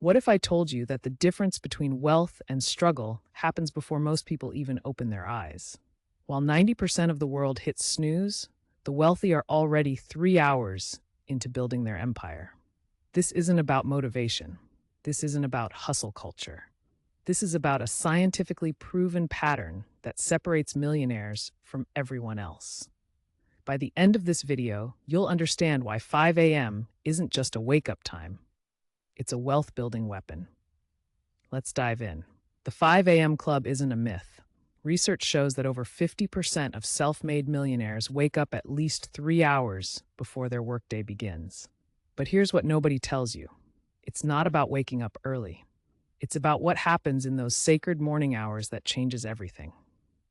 What if I told you that the difference between wealth and struggle happens before most people even open their eyes? While 90% of the world hits snooze, the wealthy are already 3 hours into building their empire. This isn't about motivation. This isn't about hustle culture. This is about a scientifically proven pattern that separates millionaires from everyone else. By the end of this video, you'll understand why 5 a.m. isn't just a wake-up time. It's a wealth-building weapon. Let's dive in. The 5 a.m. club isn't a myth. Research shows that over 50% of self-made millionaires wake up at least 3 hours before their workday begins. But here's what nobody tells you. It's not about waking up early. It's about what happens in those sacred morning hours that changes everything.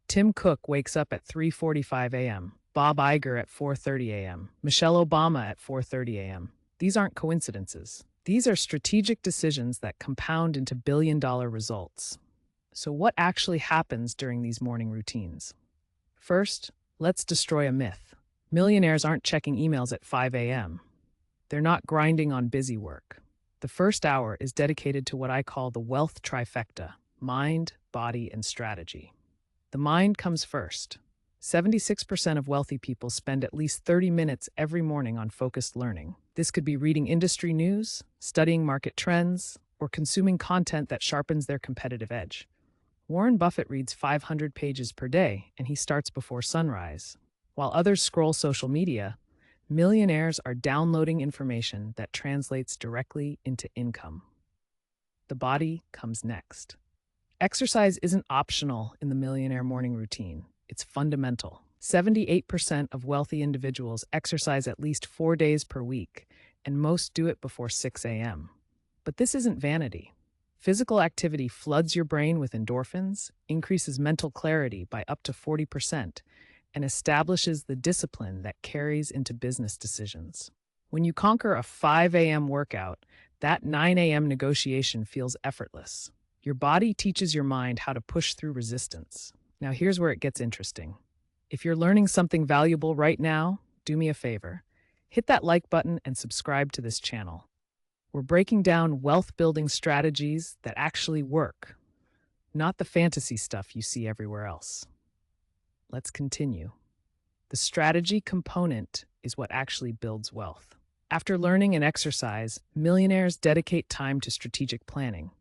Tim Cook wakes up at 3:45 a.m., Bob Iger at 4:30 a.m., Michelle Obama at 4:30 a.m. These aren't coincidences. These are strategic decisions that compound into billion-dollar results. So what actually happens during these morning routines? First, let's destroy a myth. Millionaires aren't checking emails at 5 a.m. They're not grinding on busy work. The first hour is dedicated to what I call the wealth trifecta: mind, body, and strategy. The mind comes first. 76% of wealthy people spend at least 30 minutes every morning on focused learning. This could be reading industry news, studying market trends, or consuming content that sharpens their competitive edge. Warren Buffett reads 500 pages per day, and he starts before sunrise. While others scroll social media, millionaires are downloading information that translates directly into income. The body comes next. Exercise isn't optional in the millionaire morning routine. It's fundamental. 78% of wealthy individuals exercise at least 4 days per week, and most do it before 6 a.m. But this isn't vanity. Physical activity floods your brain with endorphins, increases mental clarity by up to 40%, and establishes the discipline that carries into business decisions. When you conquer a 5 a.m. workout, that 9 a.m. negotiation feels effortless. Your body teaches your mind how to push through resistance. Now here's where it gets interesting. If you're learning something valuable right now, do me a favor. Hit that like button and subscribe to this channel. We're breaking down wealth-building strategies that actually work, not the fantasy stuff you see everywhere else. Let's continue. The strategy component is what actually builds wealth. After learning and exercise, millionaires dedicate time to strategic planning.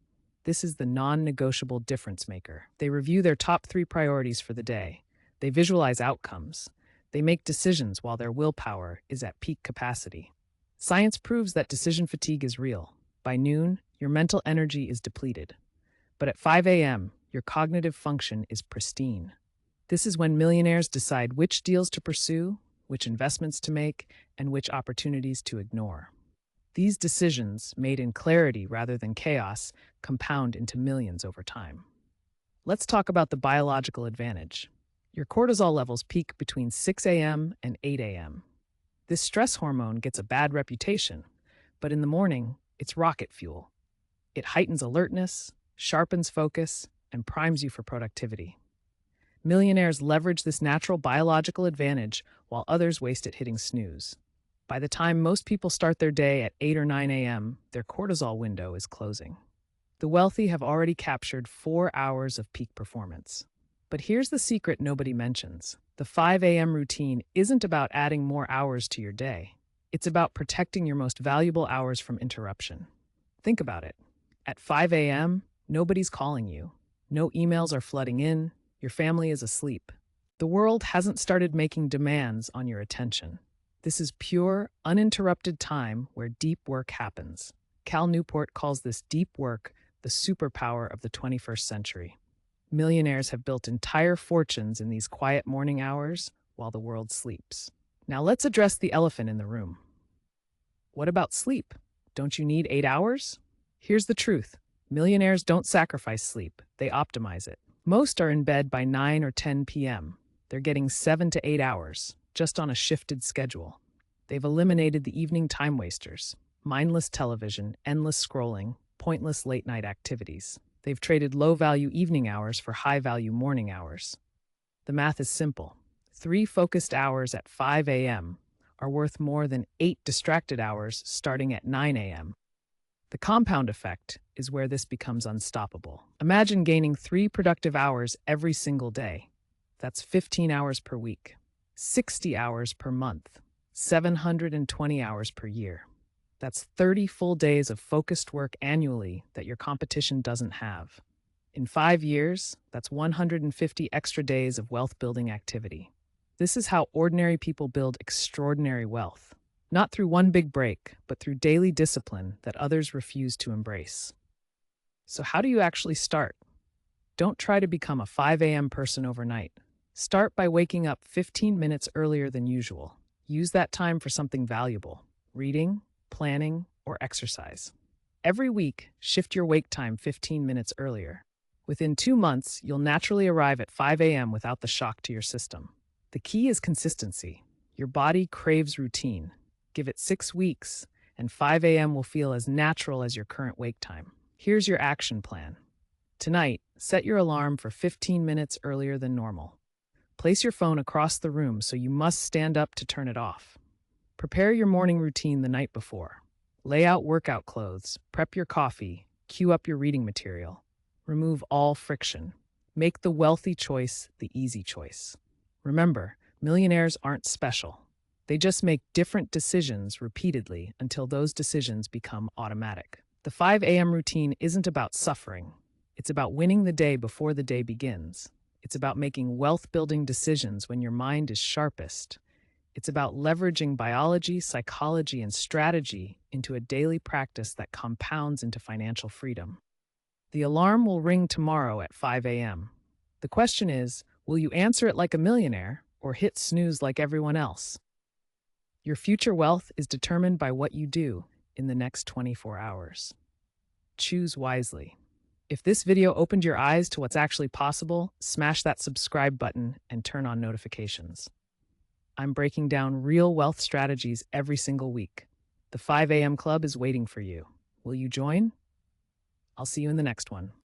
This is the non-negotiable difference maker. They review their top 3 priorities for the day. They visualize outcomes. They make decisions while their willpower is at peak capacity. Science proves that decision fatigue is real. By noon, your mental energy is depleted. But at 5 a.m., your cognitive function is pristine. This is when millionaires decide which deals to pursue, which investments to make, and which opportunities to ignore. These decisions, made in clarity rather than chaos, compound into millions over time. Let's talk about the biological advantage. Your cortisol levels peak between 6 a.m. and 8 a.m. This stress hormone gets a bad reputation, but in the morning, it's rocket fuel. It heightens alertness, sharpens focus, and primes you for productivity. Millionaires leverage this natural biological advantage while others waste it hitting snooze. By the time most people start their day at 8 or 9 a.m., their cortisol window is closing. The wealthy have already captured 4 hours of peak performance. But here's the secret nobody mentions. The 5 a.m. routine isn't about adding more hours to your day. It's about protecting your most valuable hours from interruption. Think about it. At 5 a.m., nobody's calling you. No emails are flooding in. Your family is asleep. The world hasn't started making demands on your attention. This is pure, uninterrupted time where deep work happens. Cal Newport calls this deep work the superpower of the 21st century. Millionaires have built entire fortunes in these quiet morning hours while the world sleeps. Now let's address the elephant in the room. What about sleep? Don't you need 8 hours? Here's the truth. Millionaires don't sacrifice sleep, they optimize it. Most are in bed by 9 or 10 p.m. They're getting 7 to 8 hours, just on a shifted schedule. They've eliminated the evening time wasters, mindless television, endless scrolling, pointless late-night activities. They've traded low-value evening hours for high-value morning hours. The math is simple. 3 focused hours at 5 a.m. are worth more than 8 distracted hours starting at 9 a.m. The compound effect is where this becomes unstoppable. Imagine gaining 3 productive hours every single day. That's 15 hours per week, 60 hours per month, 720 hours per year. That's 30 full days of focused work annually that your competition doesn't have. In 5 years, that's 150 extra days of wealth building activity. This is how ordinary people build extraordinary wealth. Not through one big break, but through daily discipline that others refuse to embrace. So, how do you actually start? Don't try to become a 5 a.m. person overnight. Start by waking up 15 minutes earlier than usual. Use that time for something valuable: reading, planning, or exercise. Every week, shift your wake time 15 minutes earlier. Within 2 months, you'll naturally arrive at 5 a.m. without the shock to your system. The key is consistency. Your body craves routine. Give it 6 weeks, and 5 a.m. will feel as natural as your current wake time. Here's your action plan. Tonight, set your alarm for 15 minutes earlier than normal. Place your phone across the room so you must stand up to turn it off. Prepare your morning routine the night before. Lay out workout clothes, prep your coffee, queue up your reading material. Remove all friction. Make the wealthy choice the easy choice. Remember, millionaires aren't special. They just make different decisions repeatedly until those decisions become automatic. The 5 a.m. routine isn't about suffering. It's about winning the day before the day begins. It's about making wealth-building decisions when your mind is sharpest. It's about leveraging biology, psychology, and strategy into a daily practice that compounds into financial freedom. The alarm will ring tomorrow at 5 a.m. The question is, will you answer it like a millionaire or hit snooze like everyone else? Your future wealth is determined by what you do in the next 24 hours. Choose wisely. If this video opened your eyes to what's actually possible, smash that subscribe button and turn on notifications. I'm breaking down real wealth strategies every single week. The 5 a.m. Club is waiting for you. Will you join? I'll see you in the next one.